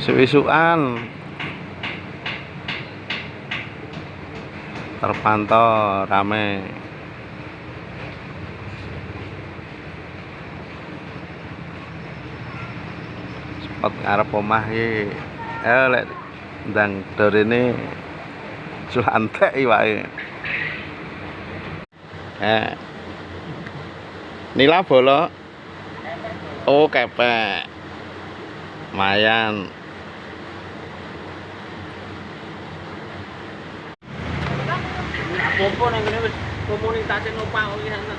Isu-isuan terpantau rame. Spot ngarep omah iki lek ndang dorene sulantek iwake. Nila bolok. Oh, kepek. Lumayan. Popo nang kene wis komunitas nopak iki ana.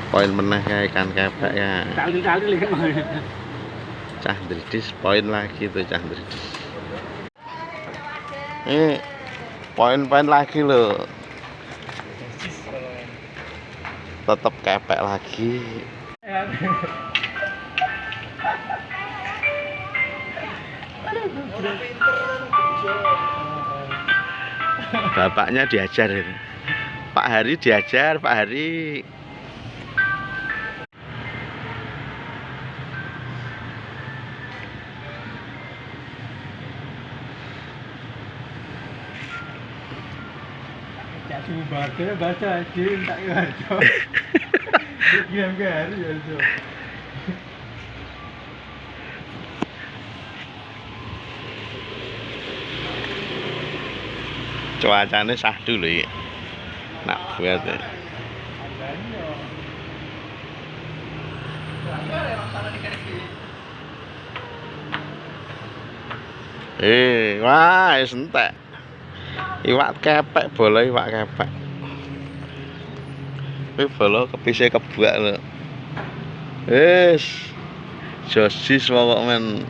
Poin meneh ya ikan kepek ya. Kali-kali lek Cah Dridis poin lagi tuh Cah Dridis. Poin-poin lagi loh. Tetap kepek lagi. Bapaknya diajar ini. Pak Hari diajar, Pak Hari. Cuma baca aja tak ngerti. Diam ke Hari ya. Cuacanya sah dulu ya. Nak buat ya. Wah, entek. Iwak kepek, bola iwak kepek. Wih, bola kepise kebuak lho. Josis pokok men.